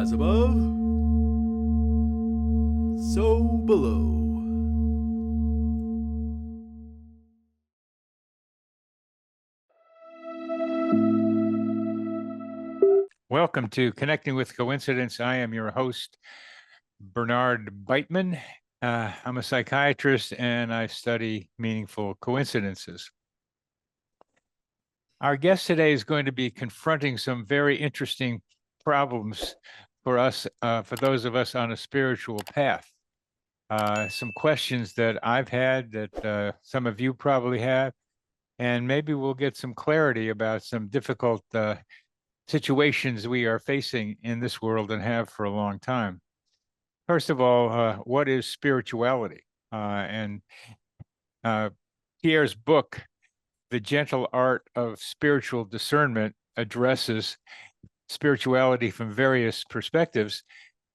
As above, so below. Welcome to Connecting with Coincidence. I am your host, Bernard Beitman. I'm a psychiatrist and I study meaningful coincidences. Our guest today is going to be confronting some very interesting problems for us, for those of us on a spiritual path. Some questions that I've had that some of you probably have, and maybe we'll get some clarity about some difficult situations we are facing in this world and have for a long time. First of all, what is spirituality? And Pierre's book, The Gentle Art of Spiritual Discernment, addresses spirituality from various perspectives,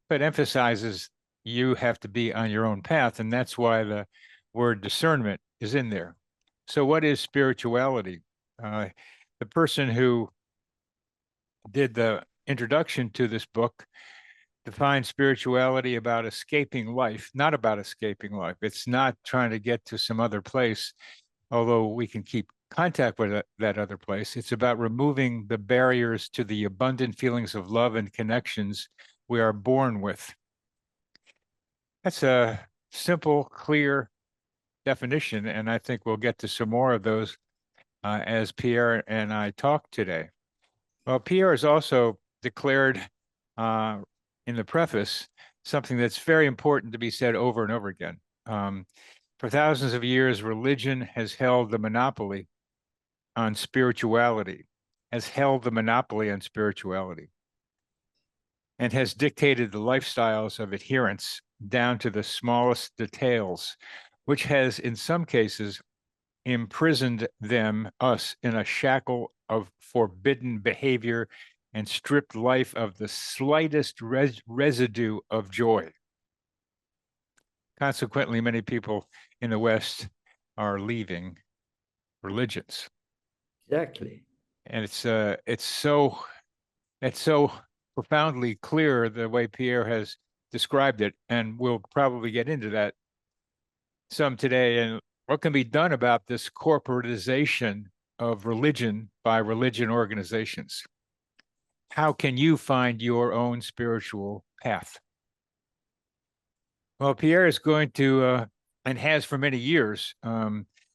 but emphasizes you have to be on your own path. And that's why the word discernment is in there. So what is spirituality? The person who did the introduction to this book defines spirituality about escaping life, not about escaping life. It's not trying to get to some other place, although we can keep contact with that other place. It's about removing the barriers to the abundant feelings of love and connections we are born with. That's a simple, clear definition, and I think we'll get to some more of those as Pierre and I talk today. Well, Pierre has also declared in the preface something that's very important to be said over and over again. For thousands of years, religion has held the monopoly on spirituality, and has dictated the lifestyles of adherents down to the smallest details, which has, in some cases, imprisoned us in a shackle of forbidden behavior and stripped life of the slightest residue of joy. Consequently, many people in the West are leaving religions. Exactly. And it's so profoundly clear the way Pierre has described it, and we'll probably get into that some today, and what can be done about this corporatization of religion by religion organizations. How can you find your own spiritual path? Well, Pierre is going to, and has for many years,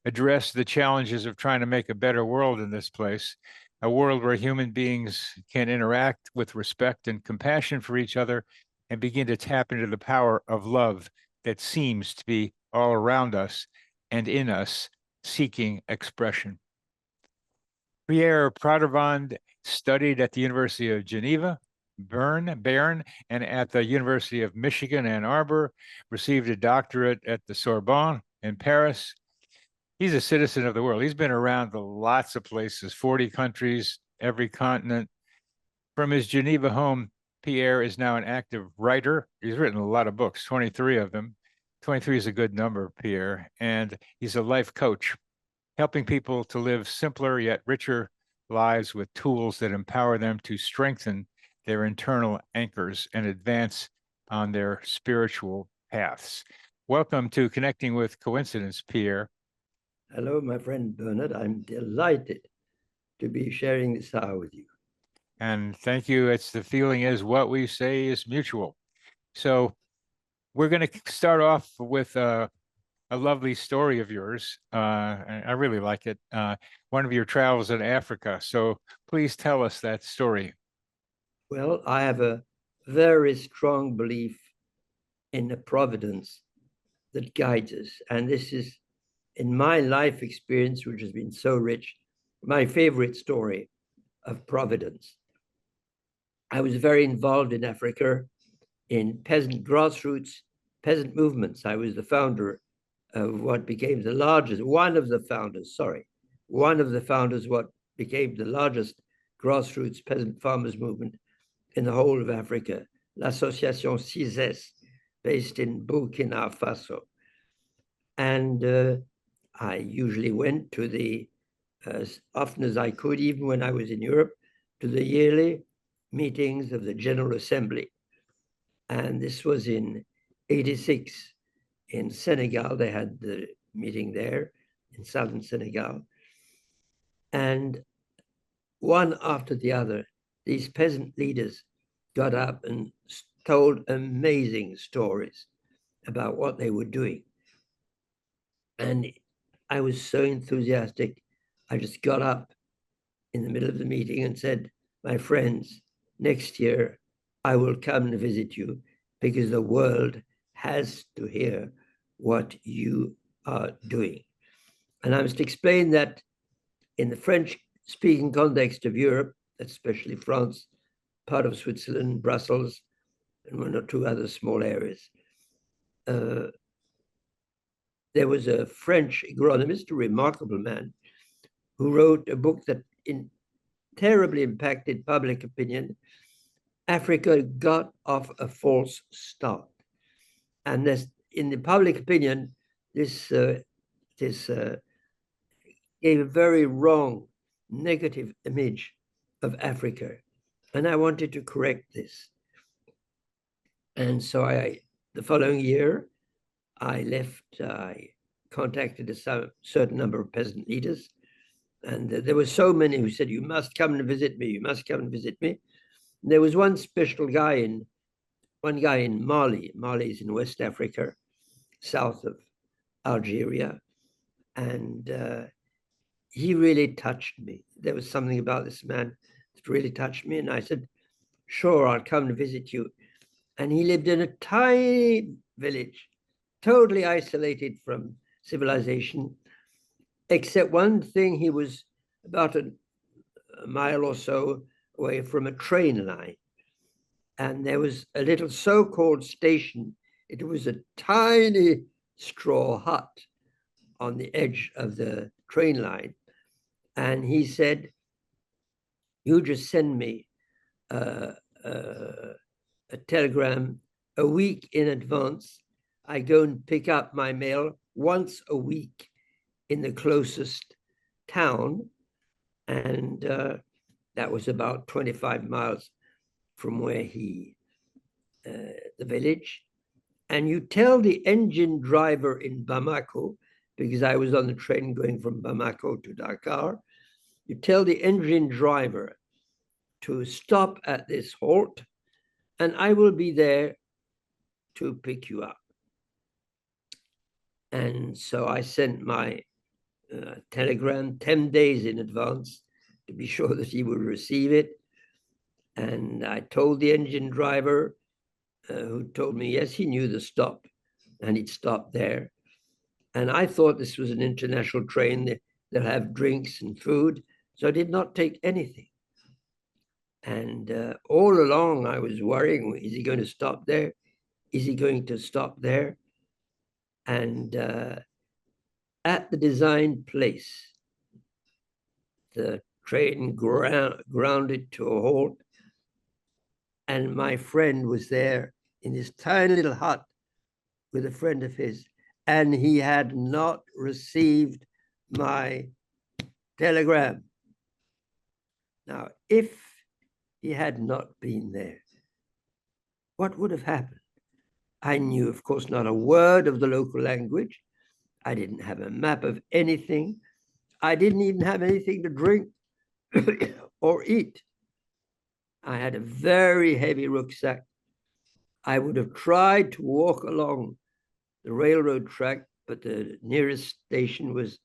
address the challenges of trying to make a better world in this place, a world where human beings can interact with respect and compassion for each other and begin to tap into the power of love that seems to be all around us and in us, seeking expression. Pierre Pradervand studied at the University of Geneva, Bern, and at the University of Michigan, Ann Arbor, received a doctorate at the Sorbonne in Paris. He's a citizen of the world. He's been around to lots of places, 40 countries, every continent. From his Geneva home, Pierre is now an active writer. He's written a lot of books, 23 of them. 23 is a good number, Pierre, and he's a life coach, helping people to live simpler yet richer lives with tools that empower them to strengthen their internal anchors and advance on their spiritual paths. Welcome to Connecting with Coincidence, Pierre. Hello, my friend Bernard. I'm delighted to be sharing this hour with you. And thank you. It's the feeling is what we say is mutual. So we're going to start off with a lovely story of yours. I really like it. One of your travels in Africa. So please tell us that story. Well, I have a very strong belief in the providence that guides us. And this is, in my life experience, which has been so rich, my favorite story of providence. I was very involved in Africa in peasant grassroots, peasant movements. I was the founder of what became the largest, one of the founders, what became the largest grassroots peasant farmers movement in the whole of Africa, l'Association CISES, based in Burkina Faso. And I usually went to as often as I could, even when I was in Europe, to the yearly meetings of the General Assembly And this was in 86 in Senegal. They had the meeting there in southern Senegal. And one after the other, these peasant leaders got up and told amazing stories about what they were doing. And I was so enthusiastic. I just got up in the middle of the meeting and said, my friends, next year I will come and visit you because the world has to hear what you are doing. And I must explain that in the French-speaking context of Europe, especially France, part of Switzerland, Brussels, and one or two other small areas, there was a French agronomist, a remarkable man, who wrote a book that terribly impacted public opinion. Africa got off a false start. And in the public opinion, this gave a very wrong, negative image of Africa. And I wanted to correct this. And so the following year, I left, I contacted a certain number of peasant leaders. And there were so many who said, you must come and visit me, you must come and visit me. And there was one guy in Mali. Mali is in West Africa, south of Algeria. And he really touched me. There was something about this man that really touched me. And I said, sure, I'll come and visit you. And he lived in a tiny village, totally isolated from civilization, except one thing, he was about a mile or so away from a train line. And there was a little so-called station. It was a tiny straw hut on the edge of the train line. And he said, you just send me a telegram a week in advance. I go and pick up my mail once a week in the closest town. And that was about 25 miles from where the village. And you tell the engine driver in Bamako, because I was on the train going from Bamako to Dakar, you tell the engine driver to stop at this halt, and I will be there to pick you up. And so I sent my telegram 10 days in advance to be sure that he would receive it. And I told the engine driver, who told me, yes, he knew the stop, and he'd stop there. And I thought this was an international train. They'll have drinks and food. So I did not take anything. And all along, I was worrying, is he going to stop there? Is he going to stop there? And at the designed place, the train grounded to a halt. And my friend was there in this tiny little hut with a friend of his, and he had not received my telegram. Now, if he had not been there, what would have happened? I knew, of course, not a word of the local language. I didn't have a map of anything. I didn't even have anything to drink or eat. I had a very heavy rucksack. I would have tried to walk along the railroad track, but the nearest station was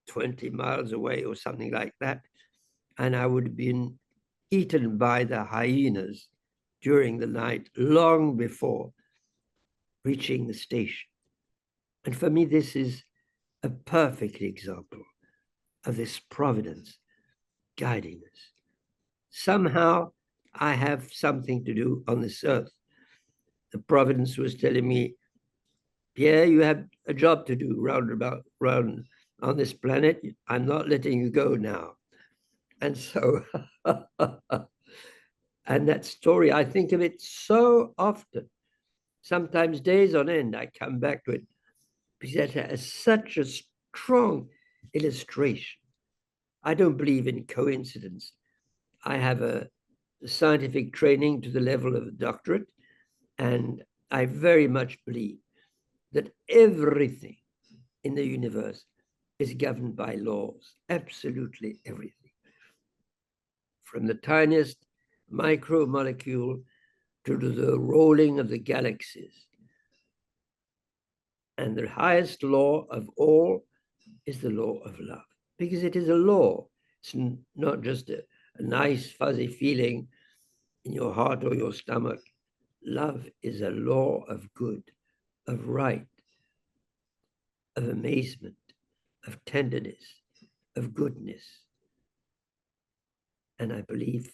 20 miles away or something like that. And I would have been eaten by the hyenas during the night, long before reaching the station. And for me, this is a perfect example of this providence guiding us. Somehow I have something to do on this earth. The providence was telling me, Pierre, you have a job to do round on this planet. I'm not letting you go now. And so, and that story, I think of it so often, sometimes days on end, I come back to it because it has such a strong illustration. I don't believe in coincidence. I have a scientific training to the level of a doctorate, And I very much believe that everything in the universe is governed by laws, absolutely everything. From the tiniest micromolecule to the rolling of the galaxies. And the highest law of all is the law of love, because it is a law. It's not just a nice fuzzy feeling in your heart or your stomach. Love is a law of good, of right, of amazement, of tenderness, of goodness. And I believe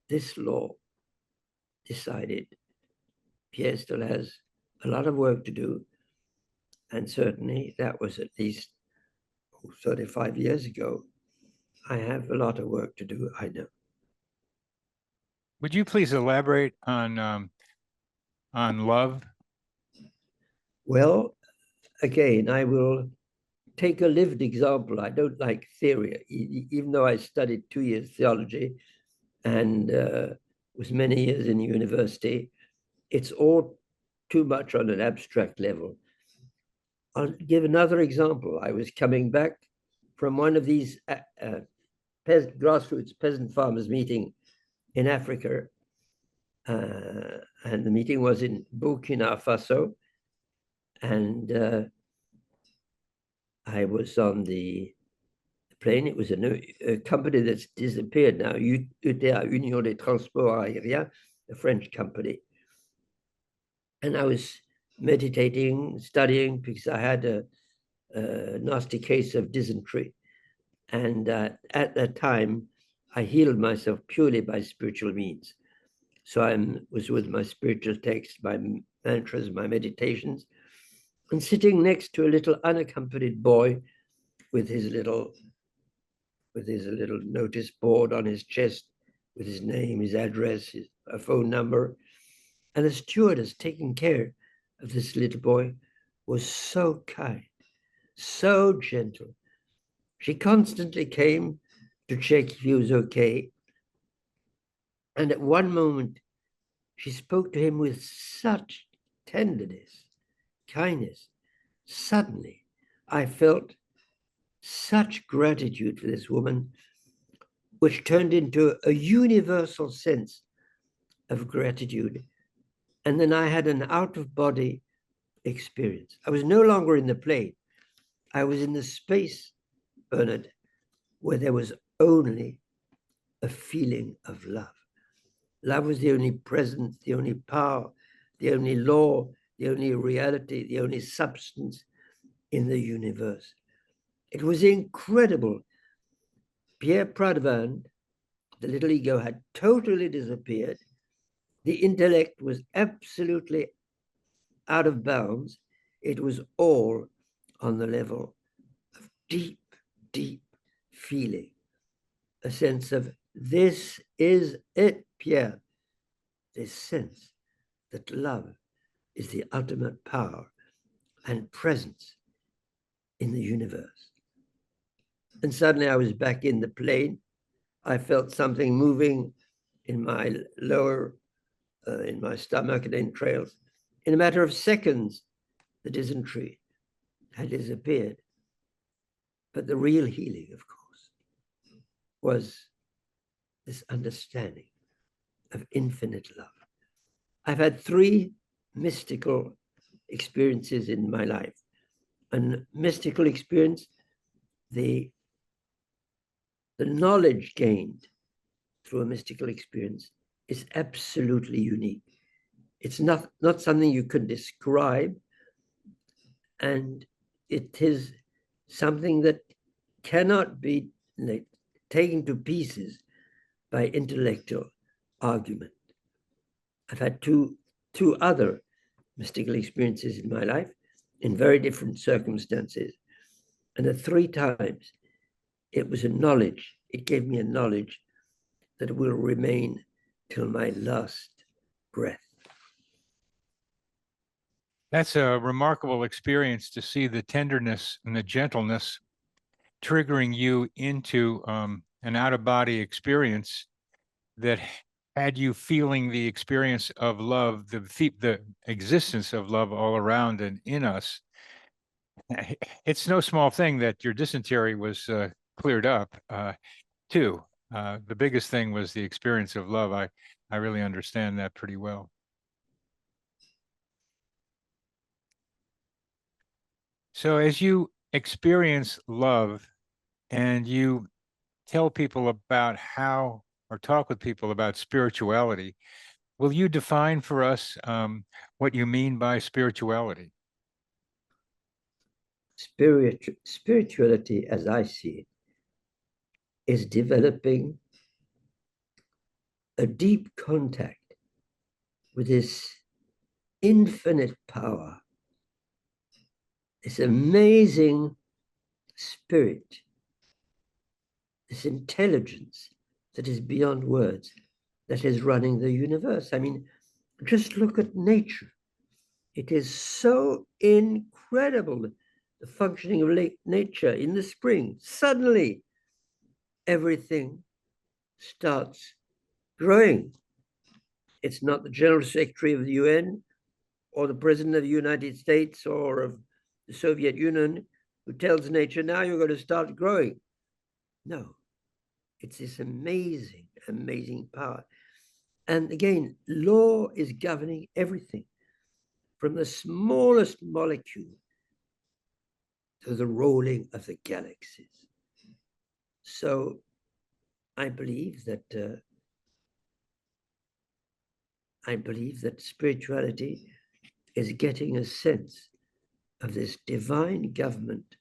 this law decided Pierre still has a lot of work to do. And certainly that was at least 35 years ago. I have a lot of work to do, I know. Would you please elaborate on love? Well, again, I will take a lived example. I don't like theory, even though I studied 2 years theology and was many years in university. It's all too much on an abstract level. I'll give another example. I was coming back from one of these grassroots peasant farmers meeting in Africa. And the meeting was in Burkina Faso. And I was on the plane. It was a company that's disappeared now, UTA, Union des Transports Aériens, a French company. And I was meditating, studying, because I had a nasty case of dysentery. And at that time, I healed myself purely by spiritual means. So I was with my spiritual texts, my mantras, my meditations, and sitting next to a little unaccompanied boy with his little notice board on his chest with his name, his address, a phone number. And the stewardess taking care of this little boy was so kind, so gentle. She constantly came to check if he was okay. And at one moment, she spoke to him with such tenderness, kindness. Suddenly, I felt such gratitude for this woman, which turned into a universal sense of gratitude. And then I had an out-of-body experience. I was no longer in the plane. I was in the space, Bernard, where there was only a feeling of love. Love was the only presence, the only power, the only law, the only reality, the only substance in the universe. It was incredible. Pierre Pradervand, the little ego, had totally disappeared. The intellect was absolutely out of bounds. It was all on the level of deep, deep feeling, a sense of this is it, Pierre. This sense that love is the ultimate power and presence in the universe. And suddenly I was back in the plane. I felt something moving in my lower, in my stomach and entrails. In a matter of seconds, the dysentery had disappeared. But the real healing, of course, was this understanding of infinite love. I've had 3 mystical experiences in my life. A mystical experience, the knowledge gained through a mystical experience is absolutely unique. It's not something you could describe, and it is something that cannot be taken to pieces by intellectual argument. I've had two other mystical experiences in my life in very different circumstances. And the 3 times, it was a knowledge. It gave me a knowledge that will remain till my last breath. That's a remarkable experience to see the tenderness and the gentleness triggering you into an out-of-body experience that had you feeling the experience of love, the existence of love all around and in us. It's no small thing that your dysentery was cleared up too. The biggest thing was the experience of love. I really understand that pretty well. So as you experience love and you tell people about how, or talk with people about spirituality, will you define for us what you mean by spirituality? Spirituality, as I see it, is developing a deep contact with this infinite power, this amazing spirit, this intelligence that is beyond words, that is running the universe. I mean, just look at nature. It is so incredible, the functioning of nature in the spring. Suddenly, everything starts growing. It's not the General Secretary of the UN or the President of the United States or of the Soviet Union who tells nature, now you're going to start growing. No, it's this amazing, amazing power. And again, law is governing everything, from the smallest molecule to the rolling of the galaxies. So I believe that spirituality is getting a sense of this divine government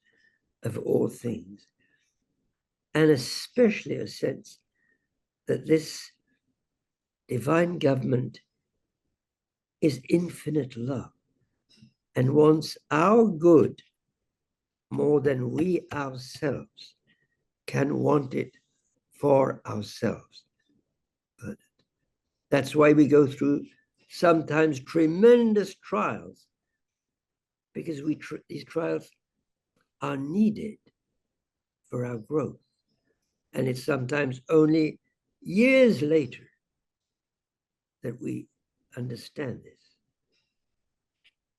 of all things, and especially a sense that this divine government is infinite love and wants our good more than we ourselves can want it for ourselves. But that's why we go through sometimes tremendous trials, because these trials are needed for our growth. And it's sometimes only years later that we understand this.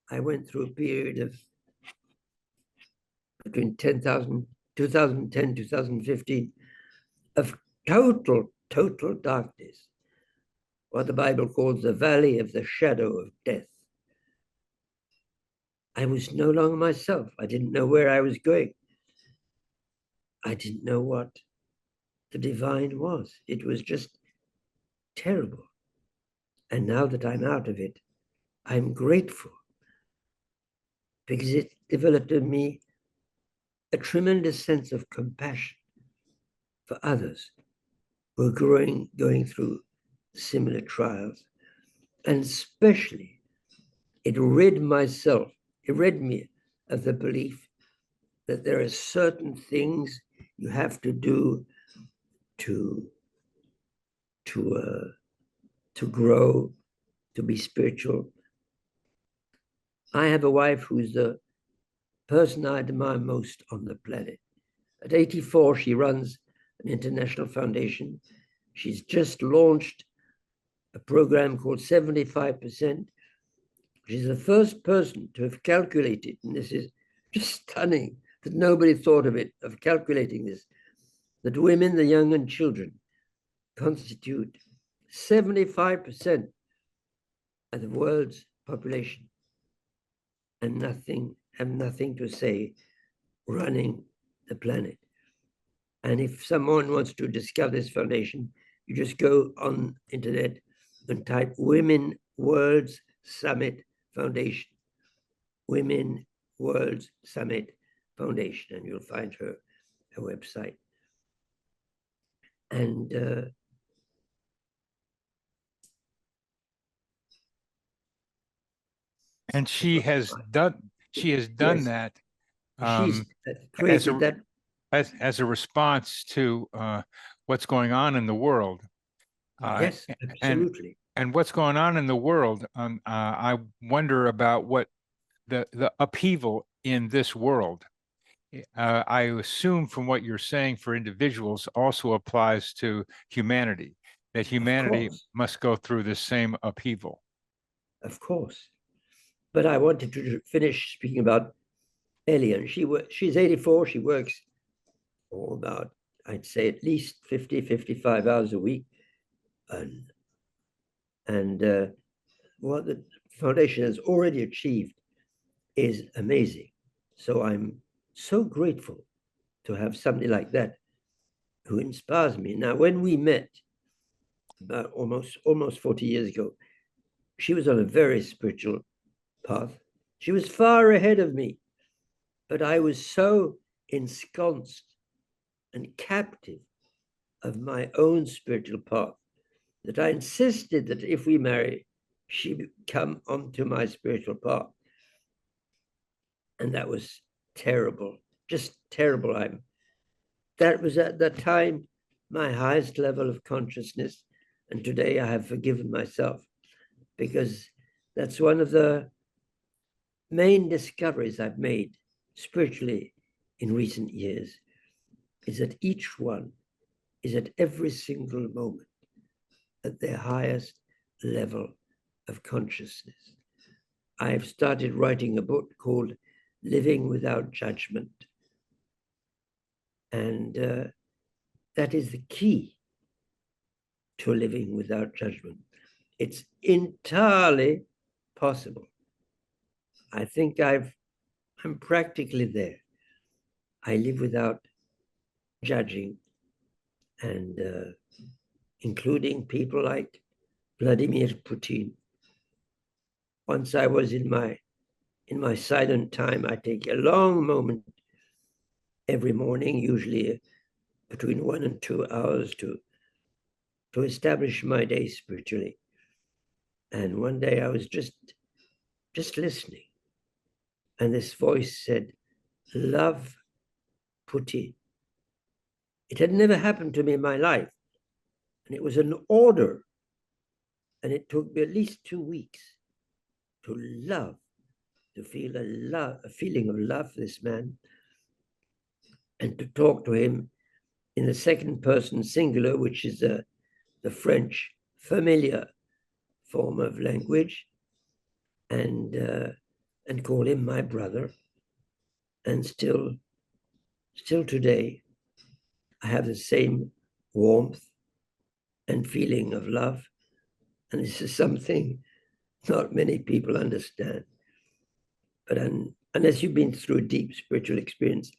I went through a period of between 2010, 2015, of total darkness, what the Bible calls the valley of the shadow of death. I was no longer myself. I didn't know where I was going. I didn't know what the divine was. It was just terrible. And now that I'm out of it, I'm grateful, because it developed in me a tremendous sense of compassion for others who are going through similar trials. And especially, it rid me of the belief that there are certain things you have to do to grow, to be spiritual. I have a wife who's the person I admire most on the planet. At 84, she runs an international foundation. She's just launched a program called 75%. She's the first person to have calculated, and this is just stunning that nobody thought of it, of calculating this, that women, the young and children constitute 75% of the world's population, and have nothing to say running the planet. And if someone wants to discover this foundation, you just go on internet and type Women Worlds Summit Foundation, Women Worlds Summit Foundation, and you'll find her website. And she has done yes, that she's created that as a response to what's going on in the world. Yes, absolutely. And what's going on in the world, I wonder about what the upheaval in this world. I assume from what you're saying for individuals also applies to humanity. that humanity course. must go through the same upheaval. Of course. But I wanted to finish speaking about Elian. She's 84. She works about, I'd say, at least 50, 55 hours a week. And what the foundation has already achieved is amazing. So I'm so grateful to have somebody like that who inspires me. Now, when we met about almost 40 years ago, she was on a very spiritual path. She was far ahead of me, but I was so ensconced and captive of my own spiritual path that I insisted that if we marry, she would come onto my spiritual path. And that was terrible, just terrible. That was at that time my highest level of consciousness. And today I have forgiven myself, because that's one of the main discoveries I've made spiritually in recent years, is that each one is at every single moment at their highest level of consciousness. I've started writing a book called Living Without Judgment. And that is the key to living without judgment. It's entirely possible. I think I'm practically there. I live without judging, and including people like Vladimir Putin. Once I was in my silent time, I take a long moment every morning, usually between 1 and 2 hours, to establish my day spiritually. And one day I was just listening, and this voice said, "Love Putin." It had never happened to me in my life, and it was an order, and it took me at least 2 weeks to love, to feel a feeling of love for this man, and to talk to him in the second person singular, which is the French familiar form of language, and call him my brother. And still today, I have the same warmth and feeling of love. And this is something not many people understand. But unless you've been through a deep spiritual experience,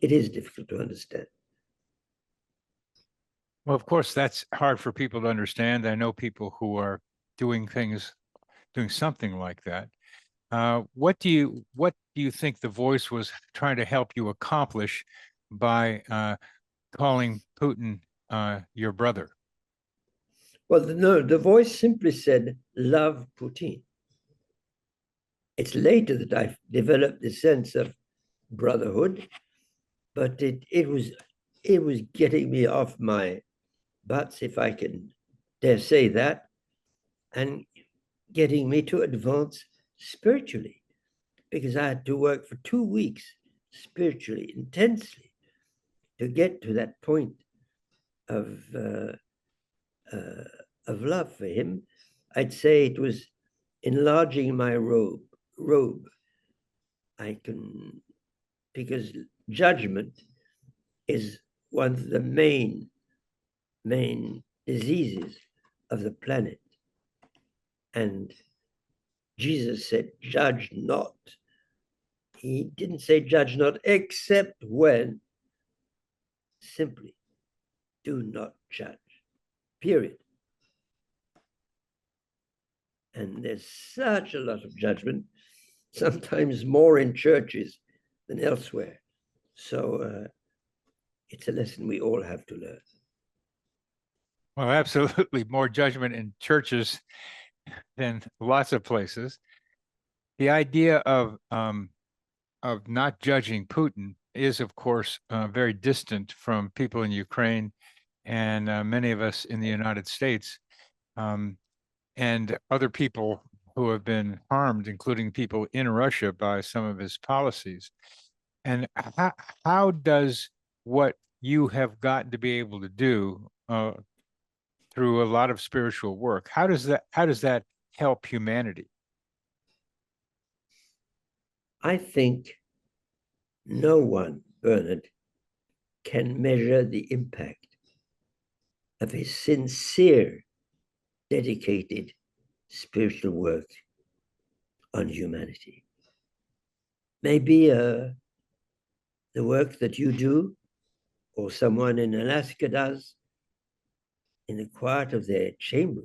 it is difficult to understand. Well, of course, that's hard for people to understand. I know people who are doing something like that. What do you think the voice was trying to help you accomplish by calling Putin your brother? Well, no, the voice simply said, "Love Putin." It's later that I developed the sense of brotherhood, but it was getting me off my butts, if I can dare say that, and getting me to advance spiritually, because I had to work for 2 weeks spiritually, intensely, to get to that point of love for him. I'd say it was enlarging my robe. Because judgment is one of the main diseases of the planet. And Jesus said, "Judge not." He didn't say judge not, except when simply do not judge, period. And there's such a lot of judgment, sometimes more in churches than elsewhere. So it's a lesson we all have to learn. Well, absolutely, more judgment in churches than lots of places. The idea of not judging Putin is, of course, very distant from people in Ukraine and many of us in the United States, and other people who have been harmed, including people in Russia, by some of his policies. And how does what you have gotten to be able to do through a lot of spiritual work. How does that help humanity? I think no one, Bernard, can measure the impact of a sincere, dedicated spiritual work on humanity. Maybe the work that you do, or someone in Alaska does, in the quiet of their chamber,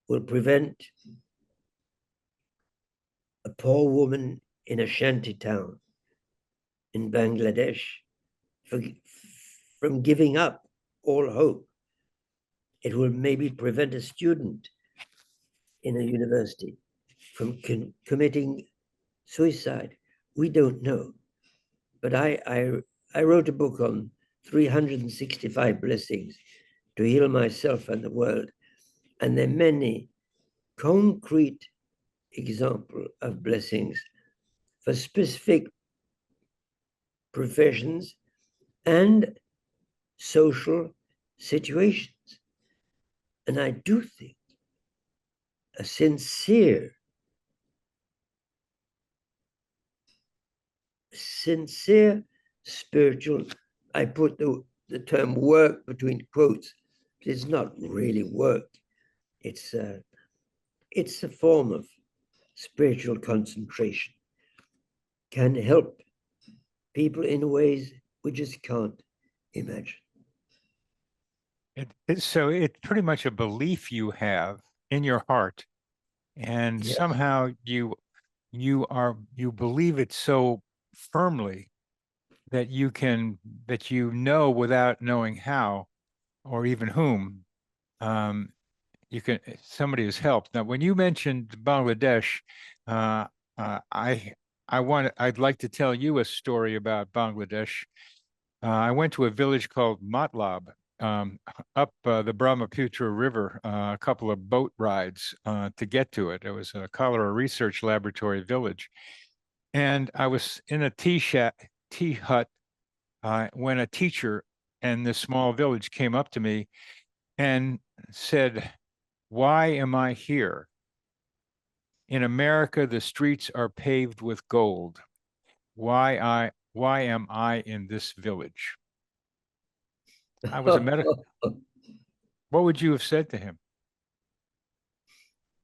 will prevent a poor woman in a shanty town in Bangladesh from giving up all hope. It will maybe prevent a student in a university from committing suicide. We don't know. But I wrote a book on 365 blessings to heal myself and the world. And there are many concrete examples of blessings for specific professions and social situations. And I do think a sincere spiritual, I put the term work between quotes, but it's not really work. It's a form of spiritual concentration, can help people in ways we just can't imagine. So it's pretty much a belief you have in your heart, and Yes. somehow you believe it so firmly that you know without knowing how or even whom somebody has helped. Now, when you mentioned Bangladesh, uh, I'd like to tell you a story about Bangladesh. I went to a village called Matlab, up the Brahmaputra River, a couple of boat rides to get to it. It was a cholera research laboratory village. And I was in a tea hut when a teacher in this small village came up to me and said, "Why am I here? In America, the streets are paved with gold. Why am I in this village?" I was a medical. What would you have said to him?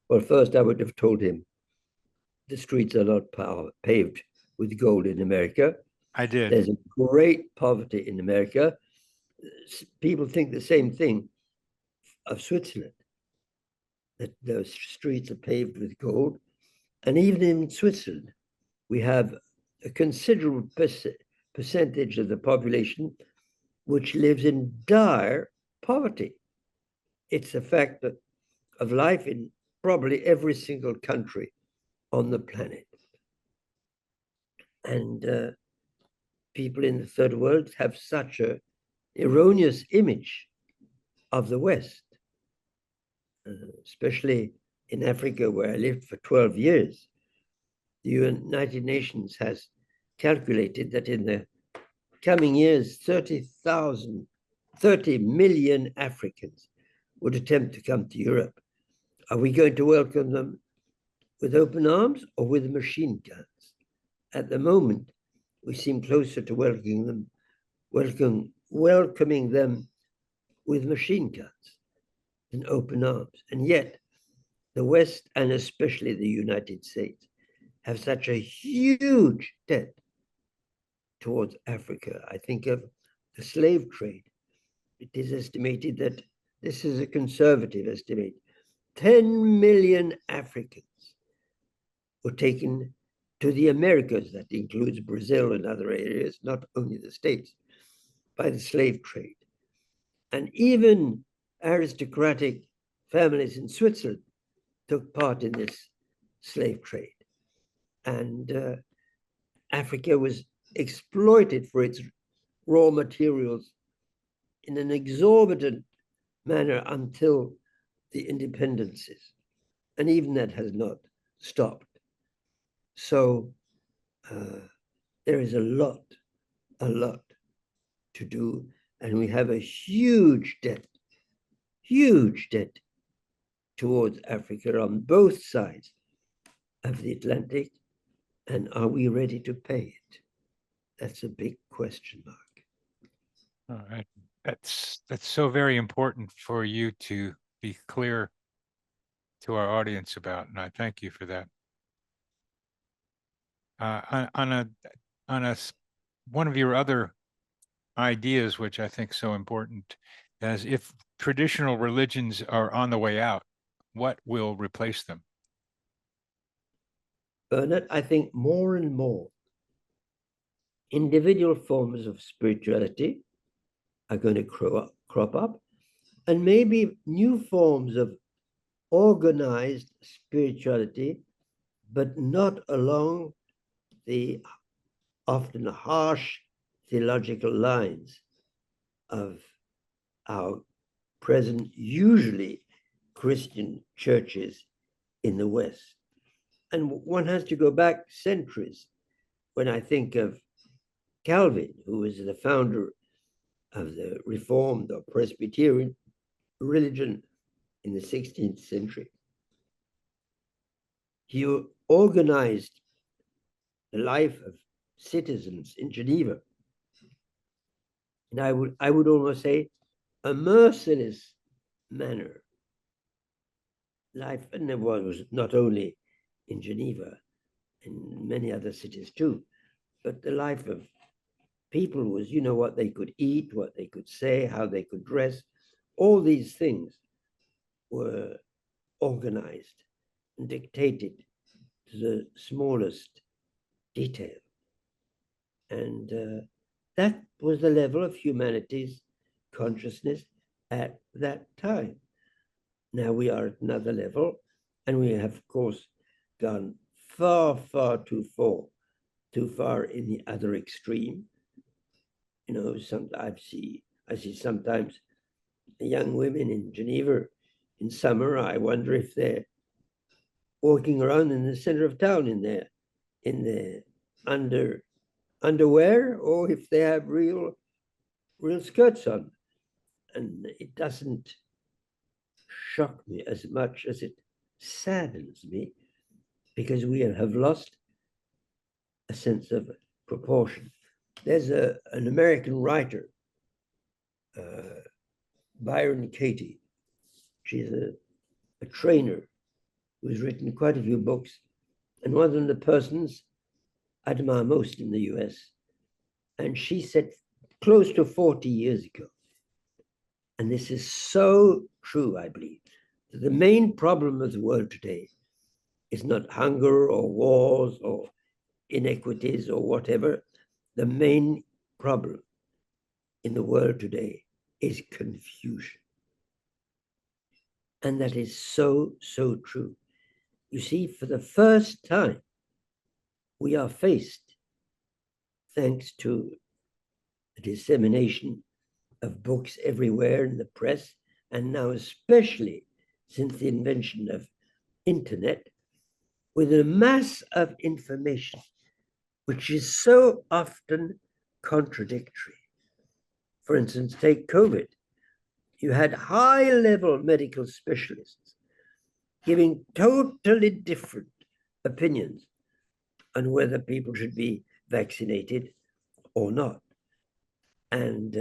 Well, first I would have told him the streets are not paved with gold in America. I did. There's a great poverty in America. People think the same thing of Switzerland, that the streets are paved with gold. And even in Switzerland, we have a considerable percentage of the population which lives in dire poverty. It's a fact of life in probably every single country on the planet. And people in the third world have such an erroneous image of the West, especially in Africa, where I lived for 12 years. The United Nations has calculated that in the coming years, 30 million Africans would attempt to come to Europe. Are we going to welcome them with open arms or with machine guns? At the moment, we seem closer to welcoming them with machine guns than open arms. And yet, the West, and especially the United States, have such a huge debt towards Africa. I think of the slave trade. It is estimated that, this is a conservative estimate, 10 million Africans were taken to the Americas, that includes Brazil and other areas, not only the States, by the slave trade. And even aristocratic families in Switzerland took part in this slave trade. And Africa was exploited for its raw materials in an exorbitant manner until the independences. And even that has not stopped. So there is a lot to do. And we have a huge debt huge debt towards Africa on both sides of the Atlantic, and are we ready to pay it? That's a big question mark. All right. That's so very important for you to be clear to our audience about, and I thank you for that. One of your other ideas, which I think is so important, is if traditional religions are on the way out, what will replace them? Bernard, I think more and more individual forms of spirituality are going to crop up, and maybe new forms of organized spirituality, but not along the often harsh theological lines of our present, usually Christian churches in the West. And one has to go back centuries when I think of Calvin, who was the founder of the Reformed or Presbyterian religion in the 16th century. He organized the life of citizens in Geneva. And I would almost say a merciless manner. Life, and it was not only in Geneva, in many other cities too, but the life of people was, you know, what they could eat, what they could say, how they could dress. All these things were organized and dictated to the smallest detail. And that was the level of humanity's consciousness at that time. Now we are at another level, and we have, of course, gone far, far too far in the other extreme. You know, I see sometimes young women in Geneva in summer. I wonder if they're walking around in the center of town in their underwear, or if they have real skirts on. And it doesn't shock me as much as it saddens me, because we have lost a sense of proportion. There's an American writer, Byron Katie. She's a trainer who's written quite a few books, and one of them, the persons I admire most in the US. And she said close to 40 years ago, and this is so true, I believe, that the main problem of the world today is not hunger or wars or inequities or whatever. The main problem in the world today is confusion. And that is so, so true. You see, for the first time, we are faced, thanks to the dissemination of books everywhere in the press, and now especially since the invention of internet, with a mass of information which is so often contradictory. For instance, take COVID. You had high-level medical specialists giving totally different opinions on whether people should be vaccinated or not. And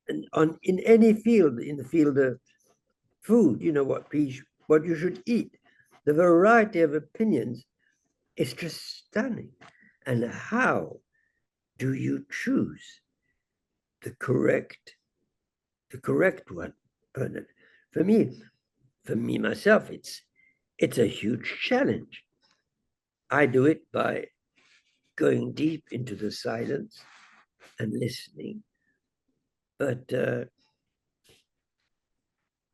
in any field, in the field of food, you know, what you should eat, the variety of opinions is just stunning. And how do you choose the correct one, Bernard? For me myself, it's a huge challenge. I do it by going deep into the silence and listening, but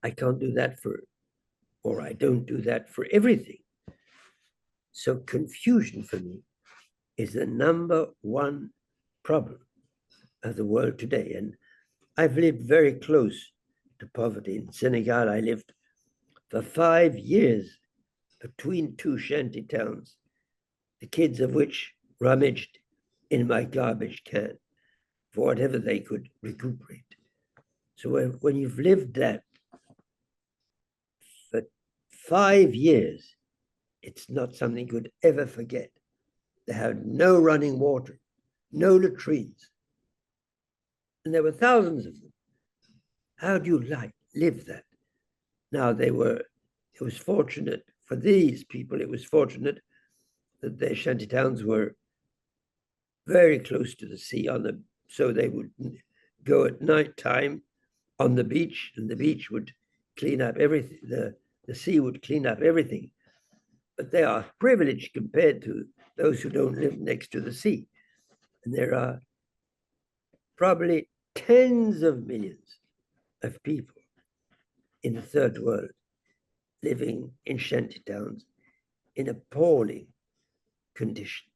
I can't do that I don't do that for everything. So confusion for me is the number one problem of the world today. And I've lived very close to poverty. In Senegal, I lived for 5 years between two shanty towns, the kids of which rummaged in my garbage can for whatever they could recuperate. So when you've lived that for 5 years, it's not something you could ever forget. They had no running water, no latrines. And there were thousands of them. How do you live that? Now it was fortunate for these people, it was fortunate that their shanty towns were very close to the sea so they would go at night time on the beach, and the beach would clean up everything. The sea would clean up everything. But they are privileged compared to those who don't live next to the sea. And there are probably tens of millions of people in the third world living in shanty towns in appalling conditions.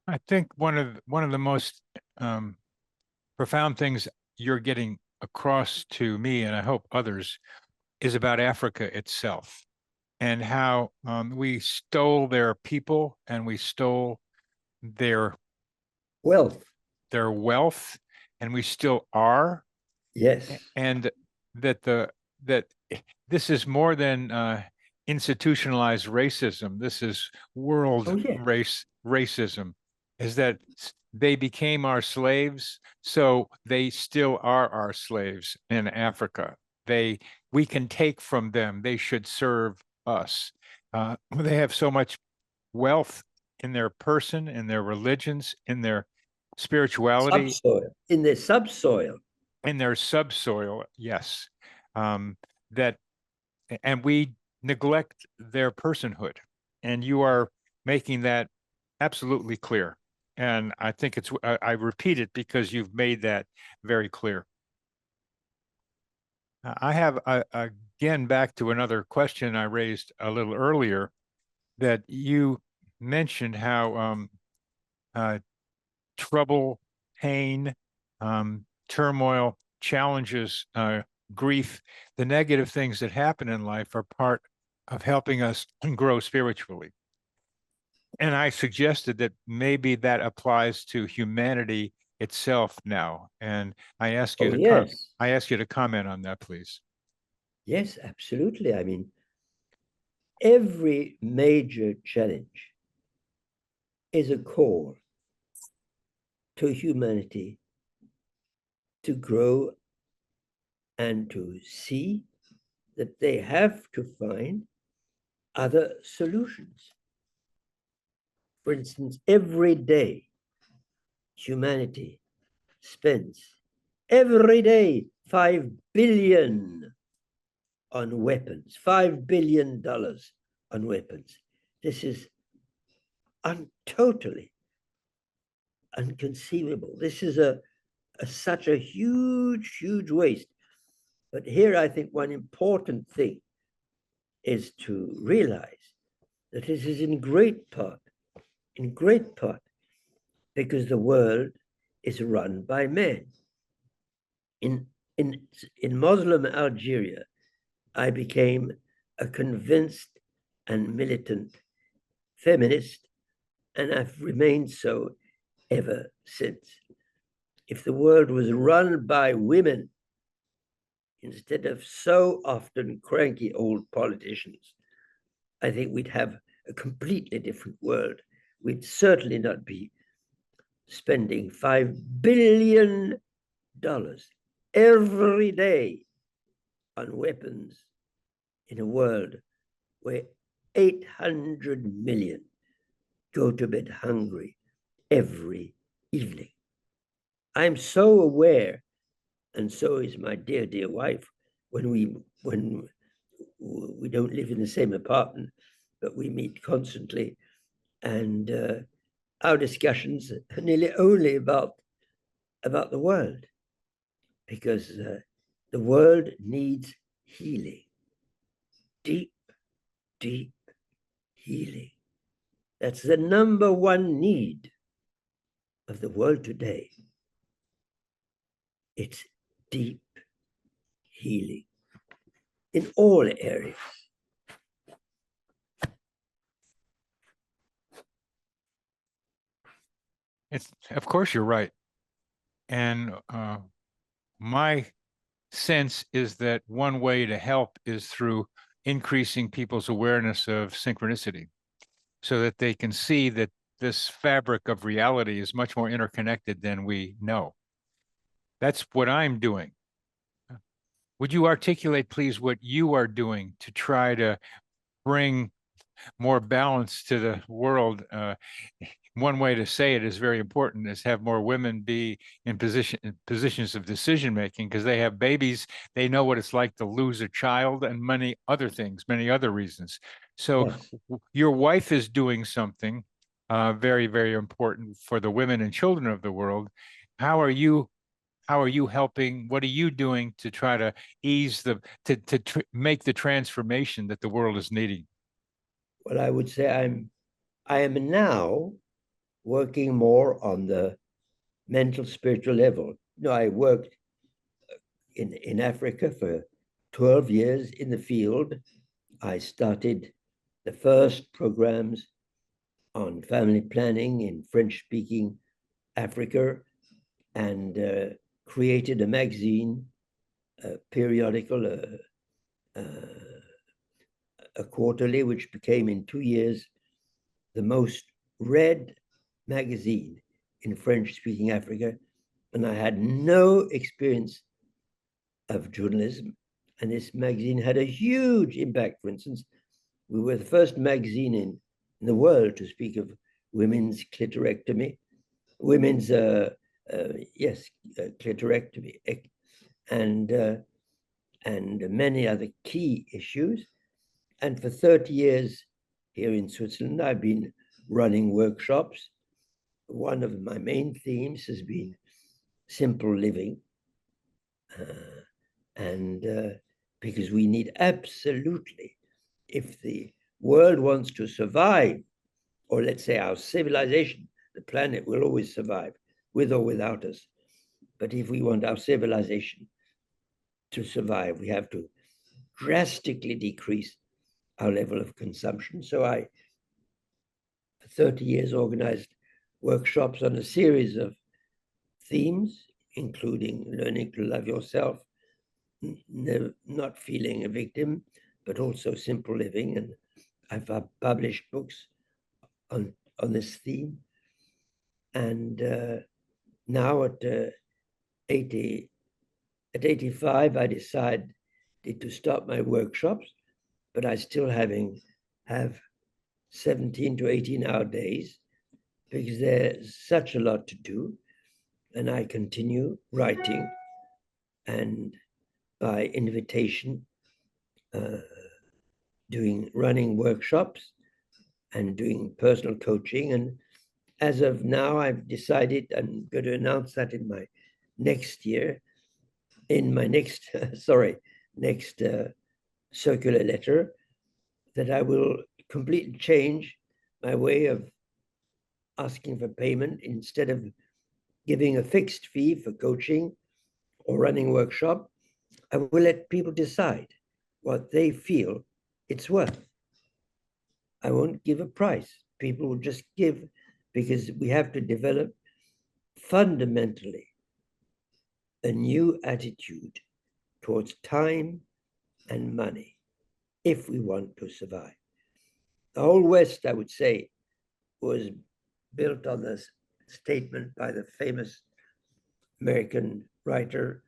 I think one of the most profound things you're getting across to me, and I hope others, is about Africa itself and how we stole their people and we stole their wealth, and we still are. Yes. And that this is more than institutionalized racism. This is world racism. Is that they became our slaves, so they still are our slaves in Africa. We can take from them. They should serve us. They have so much wealth in their person, in their religions, in their spirituality, in their subsoil. In their subsoil, yes. And we neglect their personhood, and you are making that absolutely clear. And I think I repeat it because you've made that very clear. I have, again, back to another question I raised a little earlier, that you mentioned how trouble, pain, turmoil, challenges, grief, the negative things that happen in life are part of helping us grow spiritually. And I suggested that maybe that applies to humanity itself now. And I ask you to comment on that, please. Yes, absolutely. I mean, every major challenge is a call to humanity to grow and to see that they have to find other solutions. For instance, every day, humanity spends every day $5 billion on weapons, $5 billion on weapons. This is totally inconceivable. This is such a huge, huge waste. But here I think one important thing is to realize that this is in great part, because the world is run by men. In Muslim Algeria, I became a convinced and militant feminist, and I've remained so ever since. If the world was run by women, instead of so often cranky old politicians, I think we'd have a completely different world. We'd certainly not be spending $5 billion every day on weapons in a world where 800 million go to bed hungry every evening. I'm so aware, and so is my dear, dear wife, when we don't live in the same apartment, but we meet constantly, and our discussions are nearly only about the world, because the world needs healing, deep, deep healing. That's the number one need of the world today. It's deep healing in all areas. Of course, you're right. And my sense is that one way to help is through increasing people's awareness of synchronicity so that they can see that this fabric of reality is much more interconnected than we know. That's what I'm doing. Would you articulate, please, what you are doing to try to bring more balance to the world? One way to say it is very important, is have more women be in positions of decision making, because they have babies. They know what it's like to lose a child and many other things, many other reasons. So Yes. your wife is doing something very, very important for the women and children of the world. How are you helping? What are you doing to try to ease make the transformation that the world is needing? Well, I would say I am now working more on the mental spiritual level. I worked in Africa for 12 years in the field. I started the first programs on family planning in French-speaking Africa, and created a magazine, a periodical, a quarterly, which became in 2 years the most read magazine in French-speaking Africa. And I had no experience of journalism, and this magazine had a huge impact. For instance, we were the first magazine in the world to speak of women's clitorectomy, women's clitorectomy, and many other key issues. And for 30 years here in Switzerland, I've been running workshops. One of my main themes has been simple living, because we need absolutely, if the world wants to survive, or let's say our civilization, the planet will always survive, with or without us. But if we want our civilization to survive, we have to drastically decrease our level of consumption. So I, for 30 years, organized workshops on a series of themes, including learning to love yourself, not feeling a victim, but also simple living. And I've published books on this theme. And now at 85, I decided to stop my workshops, but I still have 17 to 18-hour days, because there's such a lot to do. And I continue writing, and by invitation, running workshops and doing personal coaching. And as of now, I've decided, I'm going to announce that in my next circular letter, that I will completely change my way of asking for payment. Instead of giving a fixed fee for coaching or running workshop, I will let people decide what they feel it's worth. I won't give a price. People will just give, because we have to develop fundamentally a new attitude towards time and money if we want to survive. The whole West, I would say, was built on this statement by the famous American writer,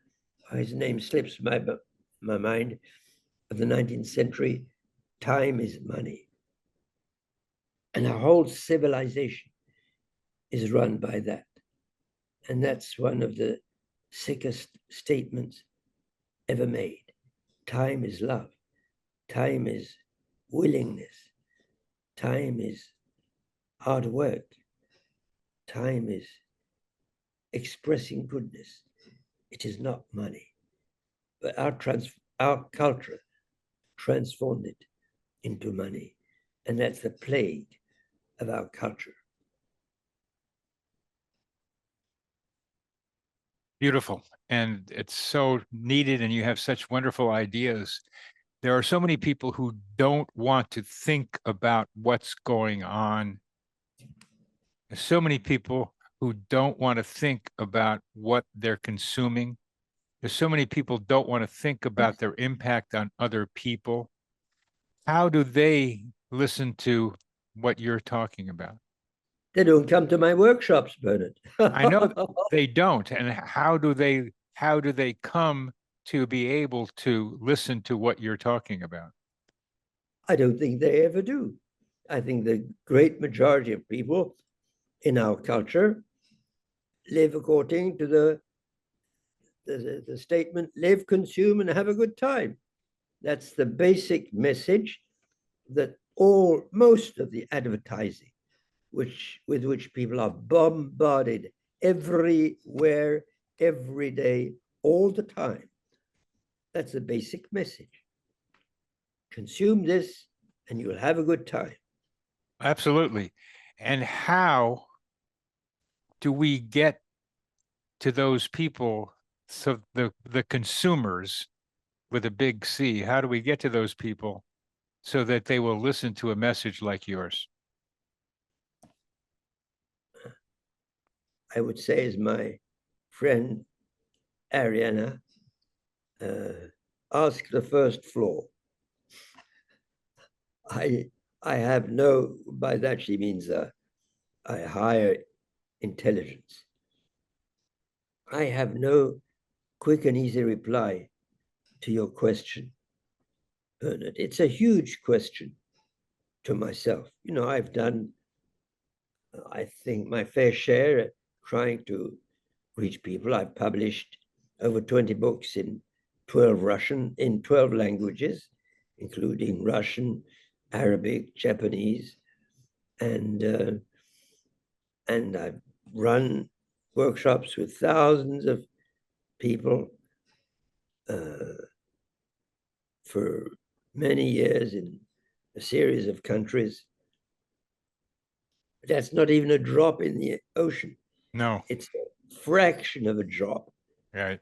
his name slips my mind, of the 19th century, time is money. And our whole civilization is run by that. And that's one of the sickest statements ever made. Time is love. Time is willingness. Time is hard work. Time is expressing goodness. It is not money. But our culture transformed it into money. And that's the plague of our culture. Beautiful. And it's so needed, and you have such wonderful ideas. There are so many people who don't want to think about what's going on. So many people who don't want to think about what they're consuming. There's so many people don't want to think about their impact on other people. How do they listen to what you're talking about? They don't come to my workshops, Bernard. I know they don't. And how do they come to be able to listen to what you're talking about? I don't think they ever do. I think the great majority of people in our culture live according to the statement, live, consume, and have a good time. That's the basic message that most of the advertising with which people are bombarded everywhere, every day, all the time. That's the basic message. Consume this and you'll have a good time. Absolutely. And how do we get to those people, so the consumers with a big C, how do we get to those people so that they will listen to a message like yours? I would say, as my friend Ariana ask the first floor. I have no, by that she means a higher intelligence. I have no quick and easy reply to your question, Bernard. It's a huge question to myself. You know, I've done, I think, my fair share at trying to reach people. I've published over 20 books in 12 languages, including Russian, Arabic, Japanese, and I've run workshops with thousands of people for many years in a series of countries. That's not even a drop in the ocean. No. It's a fraction of a drop. Right.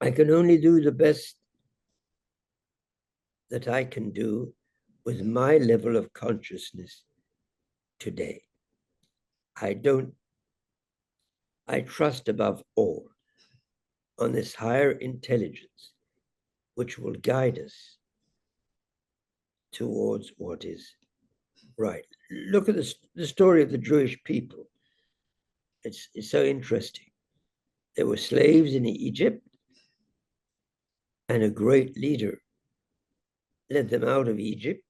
I can only do the best that I can do with my level of consciousness today. I trust above all on this higher intelligence, which will guide us towards what is right. Look at the story of the Jewish people. It's so interesting. There were slaves in Egypt, and a great leader led them out of Egypt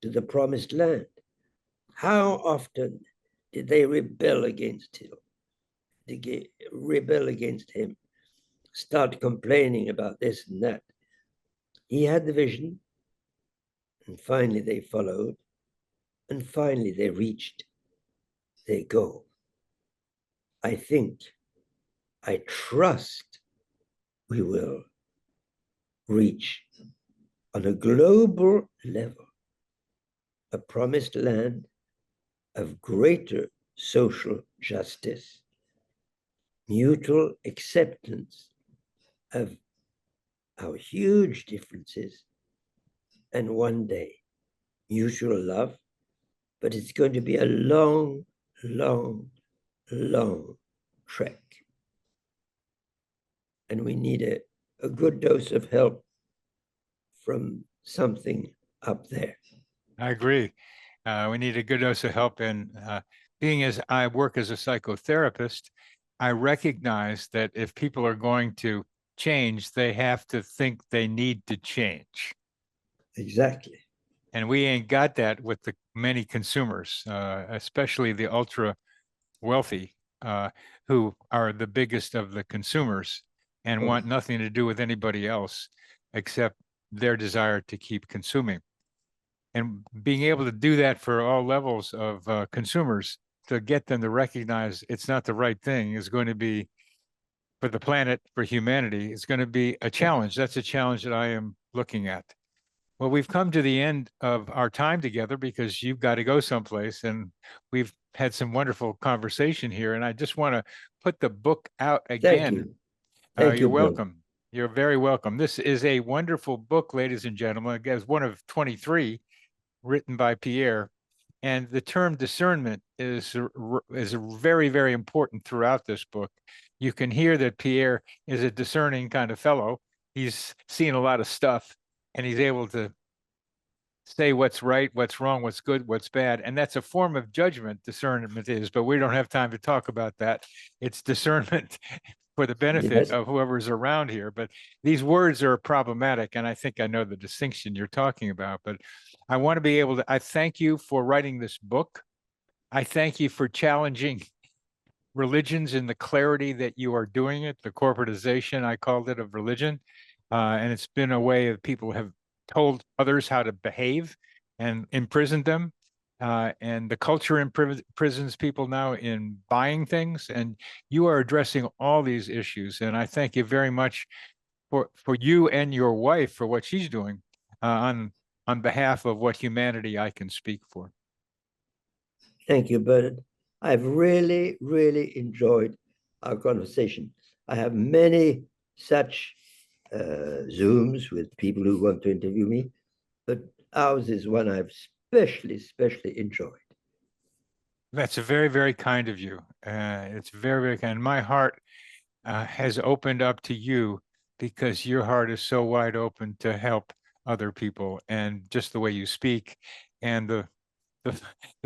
to the promised land. How often did they rebel against him? Start complaining about this and that. He had the vision, and finally they followed, and finally they reached their goal. I trust we will reach on a global level a promised land of greater social justice, mutual acceptance of our huge differences, and one day mutual love. But it's going to be a long, long, long trek. And we need a good dose of help from something up there. I agree. We need a good dose of help. And being as I work as a psychotherapist, I recognize that if people are going to change, they have to think they need to change. Exactly. And we ain't got that with the many consumers, especially the ultra wealthy, who are the biggest of the consumers and want nothing to do with anybody else except their desire to keep consuming. And being able to do that for all levels of consumers, to get them to recognize it's not the right thing, is going to be, for the planet, for humanity, it's going to be a challenge. That's a challenge that I am looking at. Well, we've come to the end of our time together because you've got to go someplace, and we've had some wonderful conversation here. And I just want to put the book out again. Thank you. Thank you, You're welcome. You're very welcome. This is a wonderful book, ladies and gentlemen. It's one of 23 written by Pierre. And the term discernment is very, very important throughout this book. You can hear that Pierre is a discerning kind of fellow. He's seen a lot of stuff, and he's able to say what's right, what's wrong, what's good, what's bad. And that's a form of judgment, discernment is, but we don't have time to talk about that. It's discernment for the benefit Yes. of whoever's around here. But these words are problematic, and I think I know the distinction you're talking about. But I want to be able to, I thank you for writing this book. I thank you for challenging religions in the clarity that you are doing it, the corporatization, I called it, of religion. And it's been a way that people have told others how to behave and imprisoned them. And the culture imprisons people now in buying things. And you are addressing all these issues. And I thank you very much for you and your wife for what she's doing on behalf of what humanity I can speak for. Thank you, Bernard. I've really, really enjoyed our conversation. I have many such Zooms with people who want to interview me, but ours is one I've especially enjoyed. That's very, very kind of you. It's very, very kind. My heart has opened up to you because your heart is so wide open to help other people, and just the way you speak and the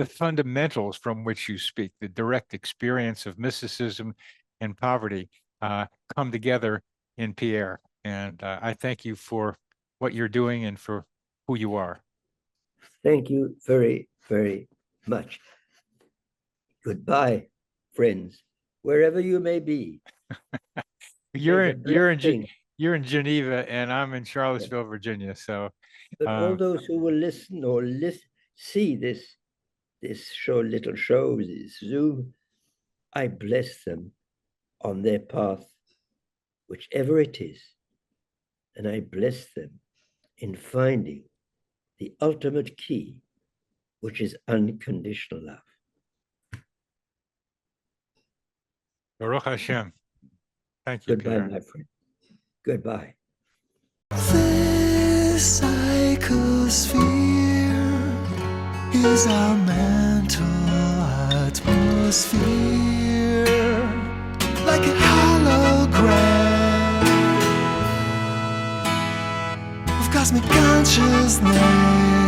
fundamentals from which you speak, the direct experience of mysticism and poverty come together in Pierre. And I thank you for what you're doing and for who you are. Thank you very, very much. Goodbye, friends, wherever you may be. You're in Geneva, and I'm in Charlottesville, Virginia. So, but all those who will listen or see this little show, this Zoom, I bless them on their path, whichever it is, and I bless them in finding the ultimate key, which is unconditional love. Baruch Hashem. Thank you, Goodbye, Pierre. my friend. Goodbye. This psychosphere is our mental atmosphere, like a hologram of cosmic consciousness.